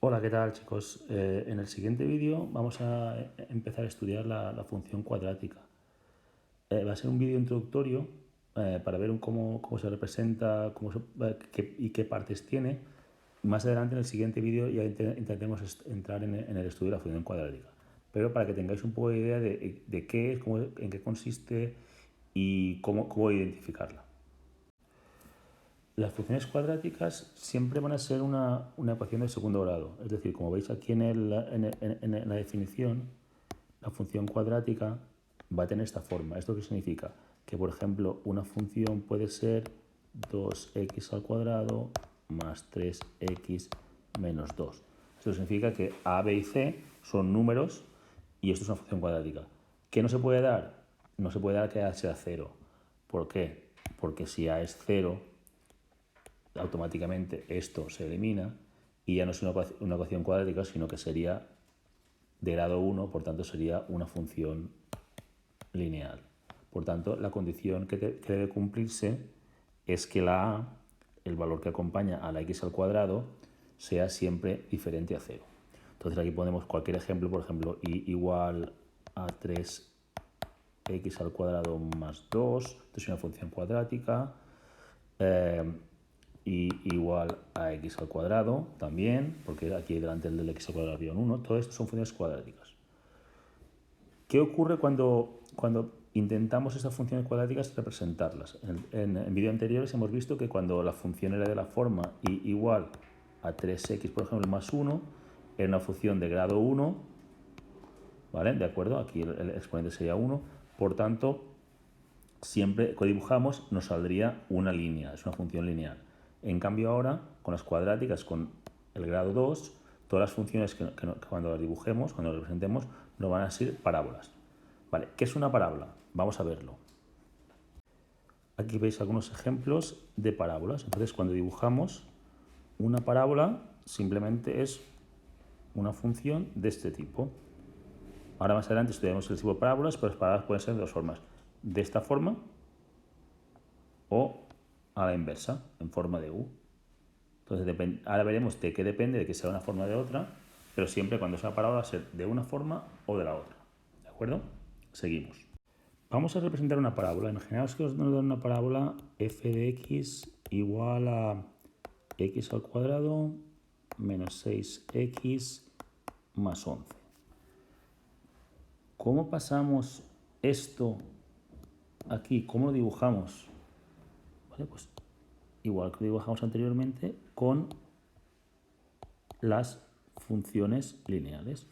Hola, ¿qué tal, chicos? En el siguiente vídeo vamos a empezar a estudiar la función cuadrática. Va a ser un vídeo introductorio para ver cómo se representa y qué partes tiene. Más adelante, en el siguiente vídeo, ya intentaremos entrar en el estudio de la función cuadrática. Pero para que tengáis un poco de idea de qué es, en qué consiste y cómo identificarla. Las funciones cuadráticas siempre van a ser una ecuación de segundo grado. Es decir, como veis aquí en la definición, la función cuadrática va a tener esta forma. ¿Esto qué significa? Que, por ejemplo, una función puede ser 2x al cuadrado más 3x menos 2. Esto significa que a, b y c son números y esto es una función cuadrática. ¿Qué no se puede dar? No se puede dar que a sea 0. ¿Por qué? Porque si a es 0, automáticamente esto se elimina y ya no es una ecuación cuadrática, sino que sería de grado 1, por tanto sería una función lineal. Por tanto, la condición que debe cumplirse es que la a, el valor que acompaña a la x al cuadrado, sea siempre diferente a 0. Entonces aquí ponemos cualquier ejemplo, por ejemplo, y igual a 3x al cuadrado más 2, esto es una función cuadrática. Y igual a x al cuadrado también, porque aquí delante del x al cuadrado había un 1. Todo esto son funciones cuadráticas. ¿Qué ocurre cuando intentamos estas funciones cuadráticas representarlas? En vídeos anteriores hemos visto que cuando la función era de la forma y igual a 3x, por ejemplo, más 1, era una función de grado 1, ¿vale? ¿De acuerdo? Aquí el exponente sería 1. Por tanto, siempre que dibujamos nos saldría una línea, es una función lineal. En cambio ahora, con las cuadráticas, con el grado 2, todas las funciones que cuando las dibujemos, cuando las representemos, nos van a ser parábolas. Vale, ¿qué es una parábola? Vamos a verlo. Aquí veis algunos ejemplos de parábolas. Entonces, cuando dibujamos una parábola, simplemente es una función de este tipo. Ahora más adelante estudiaremos el tipo de parábolas, pero las parábolas pueden ser de dos formas. De esta forma o a la inversa, en forma de U. Entonces, ahora veremos de qué depende de que sea una forma o de otra, pero siempre cuando sea parábola va a ser de una forma o de la otra. ¿De acuerdo? Seguimos. Vamos a representar una parábola. Imaginaos que os dan una parábola f de x igual a x al cuadrado menos 6x más 11. ¿Cómo pasamos esto aquí? ¿Cómo lo dibujamos? Vale, pues igual que lo dibujamos anteriormente con las funciones lineales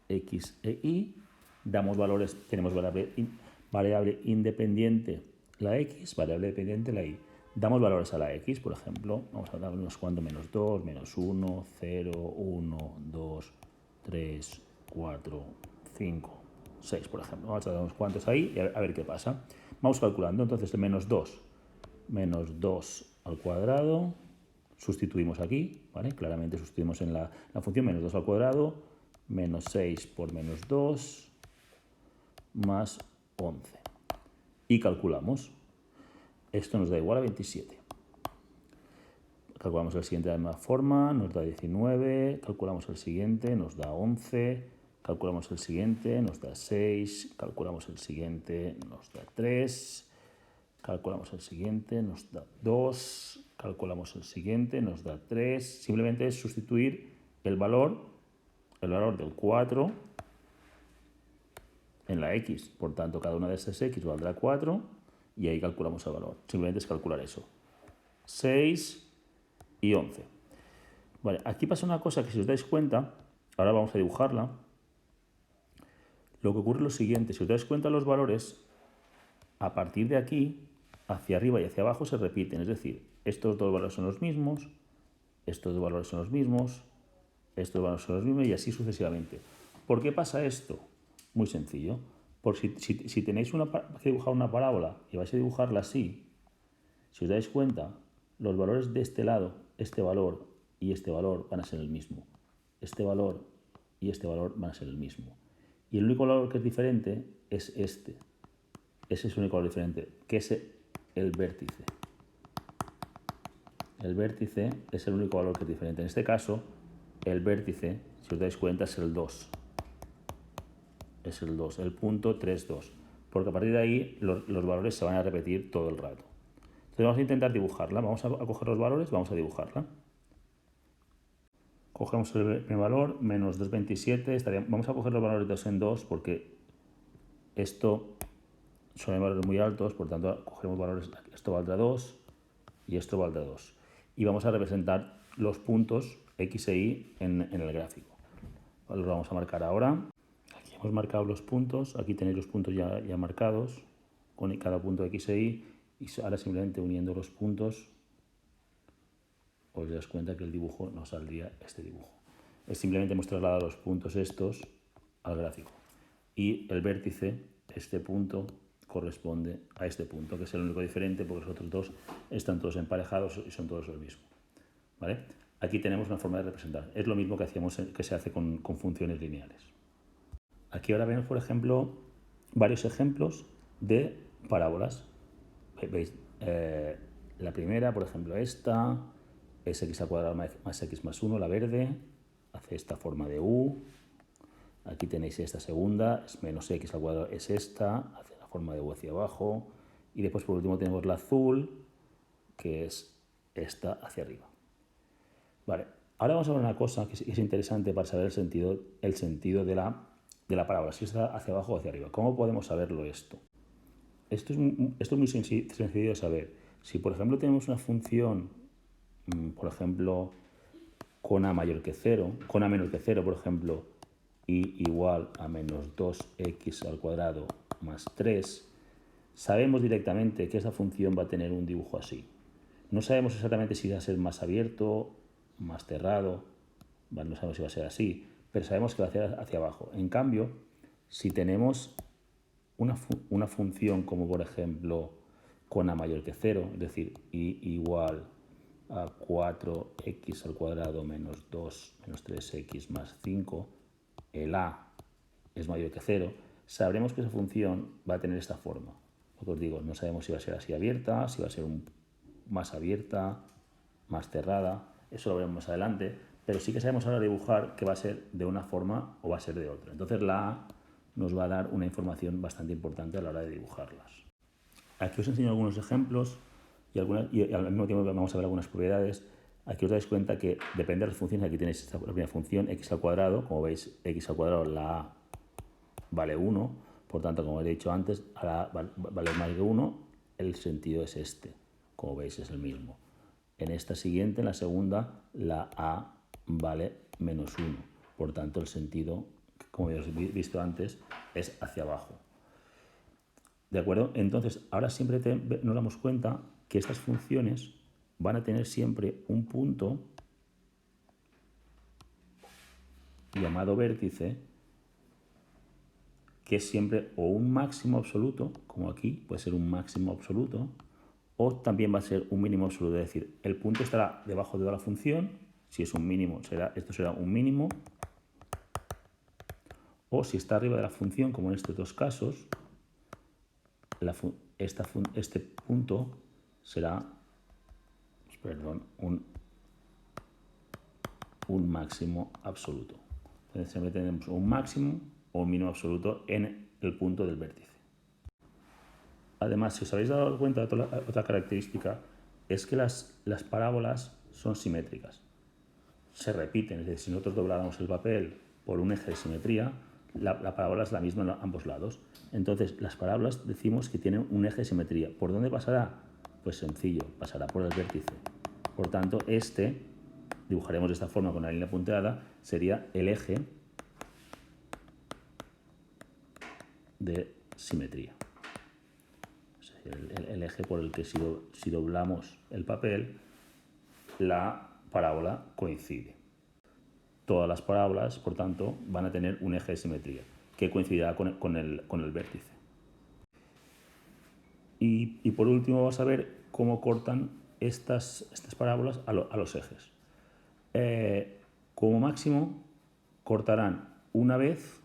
x e y, damos valores, tenemos variable independiente la x, variable dependiente la y. Damos valores a la x, por ejemplo, vamos a dar unos cuantos, menos 2, menos 1, 0, 1, 2, 3, 4, 5, 6, por ejemplo. Vamos a dar unos cuantos ahí y a ver qué pasa. Vamos calculando, entonces de menos 2 al cuadrado, sustituimos aquí, ¿vale? Claramente sustituimos en la función menos 2 al cuadrado, menos 6 por menos 2, más 11. Y calculamos. Esto nos da igual a 27. Calculamos el siguiente de la misma forma, nos da 19, calculamos el siguiente, nos da 11, calculamos el siguiente, nos da 6, calculamos el siguiente, nos da 3, calculamos el siguiente, nos da 2, calculamos el siguiente, nos da 3. Simplemente es sustituir el valor del 4 en la x. Por tanto, cada una de estas x valdrá 4 y ahí calculamos el valor. Simplemente es calcular eso. 6 y 11. Vale, aquí pasa una cosa que si os dais cuenta, ahora vamos a dibujarla. Lo que ocurre es lo siguiente, si os dais cuenta los valores, a partir de aquí, hacia arriba y hacia abajo se repiten. Es decir, estos dos valores son los mismos, estos dos valores son los mismos, estos valores son los mismos y así sucesivamente. ¿Por qué pasa esto? Muy sencillo. Por si tenéis que dibujar una parábola y vais a dibujarla así, si os dais cuenta, los valores de este lado, este valor y este valor van a ser el mismo. Este valor y este valor van a ser el mismo. Y el único valor que es diferente es este. Ese es el único valor diferente, que es el vértice. El vértice es el único valor que es diferente. En este caso, el vértice, si os dais cuenta, es el 2. Es el 2, el punto 3, 2. Porque a partir de ahí los valores se van a repetir todo el rato. Entonces vamos a intentar dibujarla. Vamos a coger los valores, vamos a dibujarla. Cogemos el primer valor, menos 2,27. Vamos a coger los valores 2 en 2 porque esto son valores muy altos, por tanto cogemos valores, esto valdrá 2 y esto valdrá 2. Y vamos a representar los puntos X e Y en el gráfico. Los vamos a marcar ahora. Aquí hemos marcado los puntos, aquí tenéis los puntos ya marcados, con cada punto X e Y, y ahora simplemente uniendo los puntos os das cuenta que el dibujo nos saldría este dibujo. Es simplemente hemos trasladado los puntos estos al gráfico. Y el vértice, este punto, corresponde a este punto, que es el único diferente porque los otros dos están todos emparejados y son todos los mismos. ¿Vale? Aquí tenemos una forma de representar. Es lo mismo que se hace con funciones lineales. Aquí ahora vemos, por ejemplo, varios ejemplos de parábolas. ¿Veis? La primera, por ejemplo, esta es x al cuadrado más x más 1, la verde, hace esta forma de u. Aquí tenéis esta segunda, es menos x al cuadrado, es esta, hace la forma de u hacia abajo. Y después, por último, tenemos la azul, que es esta hacia arriba. Vale, ahora vamos a ver una cosa que es interesante para saber el sentido de la parábola, si está hacia abajo o hacia arriba. ¿Cómo podemos saberlo esto? Esto es muy sencillo de saber. Si, por ejemplo, tenemos una función, por ejemplo, con a mayor que 0, con a menor que 0, por ejemplo, y igual a menos 2x al cuadrado más 3, sabemos directamente que esa función va a tener un dibujo así. No sabemos exactamente si va a ser más abierto, más cerrado, no sabemos si va a ser así, pero sabemos que va a ser hacia abajo. En cambio, si tenemos una función como, por ejemplo, con a mayor que 0, es decir, y igual a 4x al cuadrado menos 2 menos 3x más 5, el a es mayor que 0, sabremos que esa función va a tener esta forma. Lo que os digo, no sabemos si va a ser así abierta, si va a ser más abierta, más cerrada, eso lo veremos más adelante, pero sí que sabemos ahora dibujar que va a ser de una forma o va a ser de otra. Entonces la a nos va a dar una información bastante importante a la hora de dibujarlas. Aquí os enseño algunos ejemplos y al mismo tiempo vamos a ver algunas propiedades. Aquí os dais cuenta que depende de las funciones. Aquí tenéis esta primera función, x al cuadrado. Como veis, x al cuadrado, la a vale 1. Por tanto, como he dicho antes, a la a vale más que 1. El sentido es este. Como veis, es el mismo. En esta siguiente, en la segunda, la a vale menos 1. Por tanto, el sentido, como ya os he visto antes, es hacia abajo. ¿De acuerdo? Entonces, ahora siempre nos damos cuenta que estas funciones van a tener siempre un punto llamado vértice, que es siempre o un máximo absoluto, como aquí, puede ser un máximo absoluto, o también va a ser un mínimo absoluto. Es decir, el punto estará debajo de la función, si es un mínimo, esto será un mínimo, o si está arriba de la función, como en estos dos casos, este punto será un máximo absoluto. Entonces siempre tenemos un máximo o un mínimo absoluto en el punto del vértice. Además, si os habéis dado cuenta de otra característica, es que las parábolas son simétricas. Se repiten, es decir, si nosotros dobláramos el papel por un eje de simetría, la parábola es la misma en ambos lados. Entonces, las parábolas decimos que tienen un eje de simetría. ¿Por dónde pasará? Pues sencillo, pasará por el vértice. Por tanto, dibujaremos de esta forma con la línea punteada, sería el eje de simetría. Es decir, el eje por el que si doblamos el papel, la parábola coincide. Todas las parábolas, por tanto, van a tener un eje de simetría que coincidirá con el vértice. Y por último vamos a ver cómo cortan estas parábolas a los ejes. Como máximo cortarán una vez,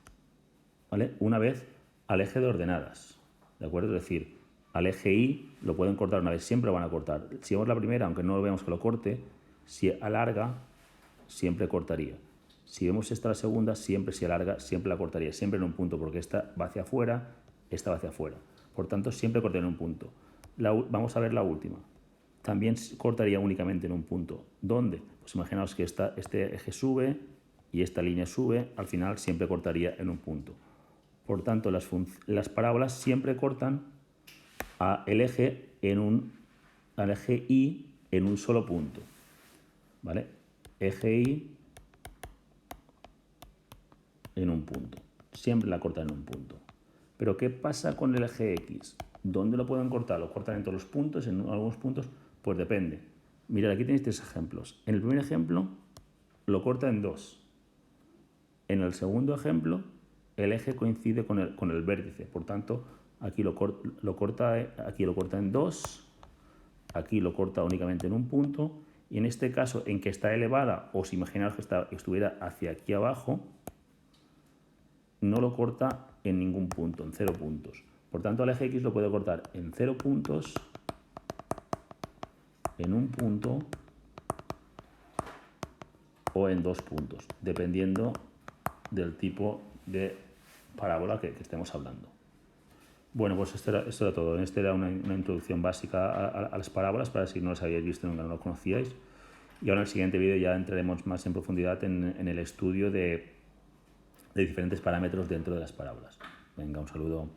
¿vale? Una vez al eje de ordenadas, ¿de acuerdo? Es decir, al eje Y lo pueden cortar una vez, siempre lo van a cortar. Si vemos la primera, aunque no vemos que lo corte, si alarga, siempre cortaría. Si vemos esta la segunda, siempre se alarga, siempre la cortaría, siempre en un punto, porque esta va hacia afuera, esta va hacia afuera. Por tanto, siempre cortaría en un punto. Vamos a ver la última. También cortaría únicamente en un punto. ¿Dónde? Pues imaginaos que este eje sube y esta línea sube, al final siempre cortaría en un punto. Por tanto, las parábolas siempre cortan al eje Y en un solo punto. ¿Vale? Eje Y en un punto. Siempre la cortan en un punto. Pero ¿qué pasa con el eje X? ¿Dónde lo pueden cortar? ¿Lo cortan en todos los puntos? ¿En algunos puntos? Pues depende. Mirad, aquí tenéis 3 ejemplos. En el primer ejemplo lo corta en 2. En el segundo ejemplo el eje coincide con el vértice. Por tanto, aquí lo corta en 2. Aquí lo corta únicamente en un punto. Y en este caso, en que está elevada, o si imaginaos que estuviera hacia aquí abajo, no lo corta en ningún punto, en 0 puntos. Por tanto, al eje X lo puede cortar en 0 puntos, en un punto o en 2 puntos, dependiendo del tipo de parábola que estemos hablando. Bueno, pues esto era todo. Esta era una introducción básica a las parábolas, para si no las habíais visto y no lo conocíais. Y ahora en el siguiente vídeo ya entraremos más en profundidad en el estudio de diferentes parámetros dentro de las parábolas. Venga, un saludo.